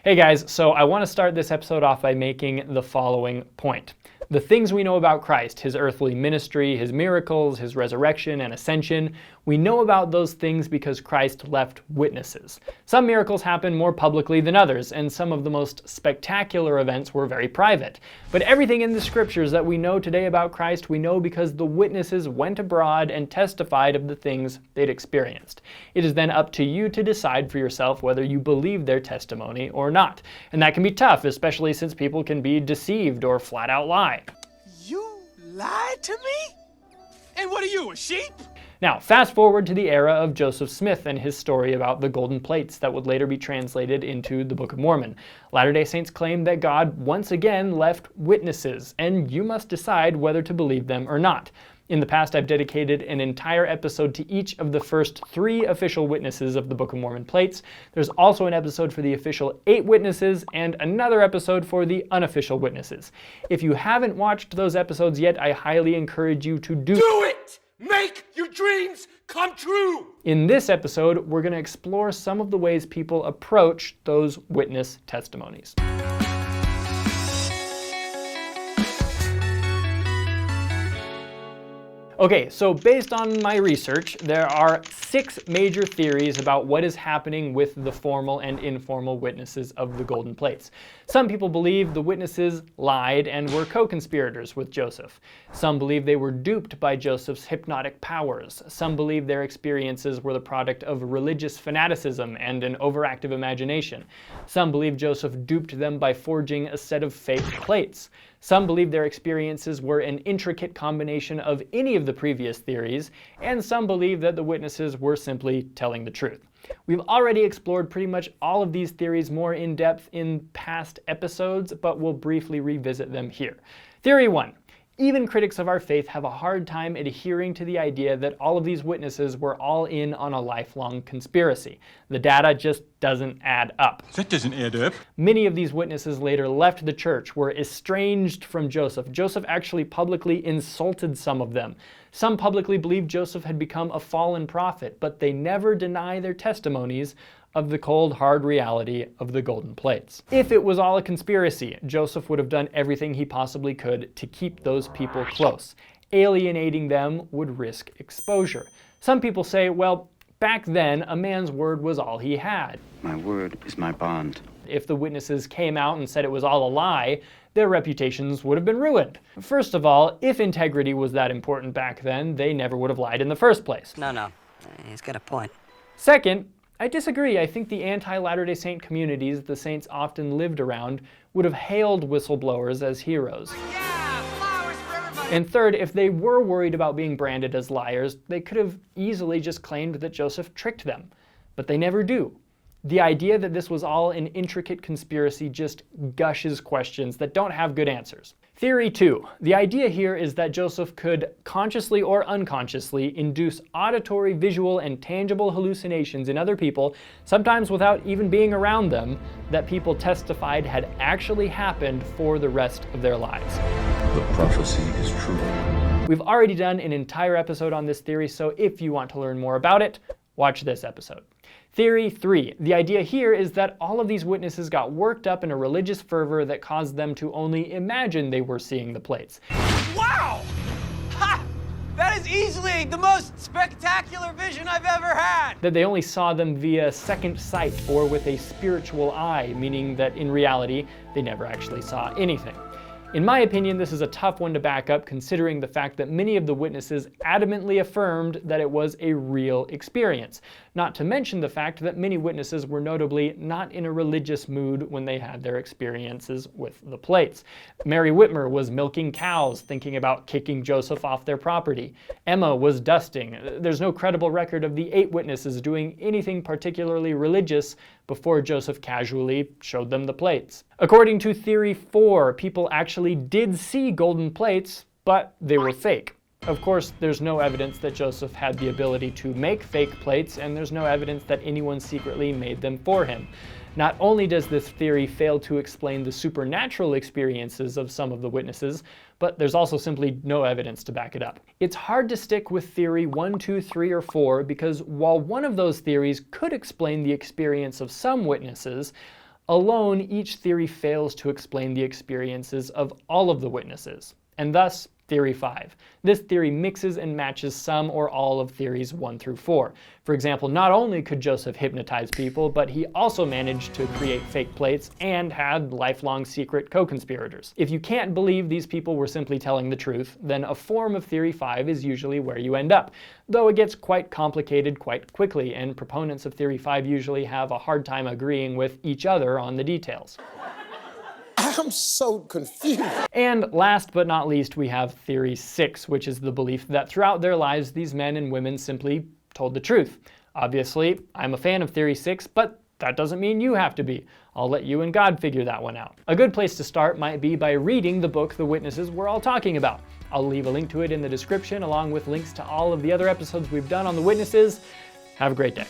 Hey guys, so I want to start this episode off by making the following point. The things we know about Christ, his earthly ministry, his miracles, his resurrection and ascension, we know about those things because Christ left witnesses. Some miracles happen more publicly than others, and some of the most spectacular events were very private. But everything in the scriptures that we know today about Christ, we know because the witnesses went abroad and testified of the things they'd experienced. It is then up to you to decide for yourself whether you believe their testimony or not. And that can be tough, especially since people can be deceived or flat out lie. You lied to me? And what are you, a sheep? Now, fast forward to the era of Joseph Smith and his story about the golden plates that would later be translated into the Book of Mormon. Latter-day Saints claim that God once again left witnesses, and you must decide whether to believe them or not. In the past, I've dedicated an entire episode to each of the first 3 official witnesses of the Book of Mormon plates. There's also an episode for the official 8 witnesses and another episode for the unofficial witnesses. If you haven't watched those episodes yet, I highly encourage you to do it! Make your dreams come true! In this episode, we're going to explore some of the ways people approach those witness testimonies. Okay, so based on my research, there are 6 major theories about what is happening with the formal and informal witnesses of the golden plates. Some people believe the witnesses lied and were co-conspirators with Joseph. Some believe they were duped by Joseph's hypnotic powers. Some believe their experiences were the product of religious fanaticism and an overactive imagination. Some believe Joseph duped them by forging a set of fake plates. Some believe their experiences were an intricate combination of any of the previous theories, and some believe that the witnesses were simply telling the truth. We've already explored pretty much all of these theories more in depth in past episodes, but we'll briefly revisit them here. Theory 1. Even critics of our faith have a hard time adhering to the idea that all of these witnesses were all in on a lifelong conspiracy. The data just doesn't add up. That doesn't add up. Many of these witnesses later left the church, were estranged from Joseph. Joseph actually publicly insulted some of them. Some publicly believed Joseph had become a fallen prophet, but they never deny their testimonies of the cold, hard reality of the golden plates. If it was all a conspiracy, Joseph would have done everything he possibly could to keep those people close. Alienating them would risk exposure. Some people say, well, back then, a man's word was all he had. My word is my bond. If the witnesses came out and said it was all a lie, their reputations would have been ruined. First of all, if integrity was that important back then, they never would have lied in the first place. No, he's got a point. Second, I disagree. I think the anti-Latter-day Saint communities the saints often lived around would have hailed whistleblowers as heroes. Yeah, flowers for everybody! And third, if they were worried about being branded as liars, they could have easily just claimed that Joseph tricked them. But they never do. The idea that this was all an intricate conspiracy just gushes questions that don't have good answers. Theory 2. The idea here is that Joseph could consciously or unconsciously induce auditory, visual, and tangible hallucinations in other people, sometimes without even being around them, that people testified had actually happened for the rest of their lives. The prophecy is true. We've already done an entire episode on this theory, so if you want to learn more about it, watch this episode. Theory 3. The idea here is that all of these witnesses got worked up in a religious fervor that caused them to only imagine they were seeing the plates. Wow! Ha! That is easily the most spectacular vision I've ever had! That they only saw them via second sight or with a spiritual eye, meaning that in reality, they never actually saw anything. In my opinion, this is a tough one to back up considering the fact that many of the witnesses adamantly affirmed that it was a real experience. Not to mention the fact that many witnesses were notably not in a religious mood when they had their experiences with the plates. Mary Whitmer was milking cows, thinking about kicking Joseph off their property. Emma was dusting. There's no credible record of the 8 witnesses doing anything particularly religious before Joseph casually showed them the plates. According to Theory 4, people actually did see golden plates, but they were fake. Of course, there's no evidence that Joseph had the ability to make fake plates, and there's no evidence that anyone secretly made them for him. Not only does this theory fail to explain the supernatural experiences of some of the witnesses, but there's also simply no evidence to back it up. It's hard to stick with theory 1, 2, 3, or 4 because while one of those theories could explain the experience of some witnesses, Alone, each theory fails to explain the experiences of all of the witnesses, and thus, Theory 5. This theory mixes and matches some or all of theories 1 through 4. For example, not only could Joseph hypnotize people, but he also managed to create fake plates and had lifelong secret co-conspirators. If you can't believe these people were simply telling the truth, then a form of Theory 5 is usually where you end up, though it gets quite complicated quite quickly, and proponents of Theory 5 usually have a hard time agreeing with each other on the details. I'm so confused. And last but not least, we have Theory 6, which is the belief that throughout their lives, these men and women simply told the truth. Obviously, I'm a fan of Theory 6, but that doesn't mean you have to be. I'll let you and God figure that one out. A good place to start might be by reading the book The Witnesses we're all talking about. I'll leave a link to it in the description, along with links to all of the other episodes we've done on the witnesses. Have a great day.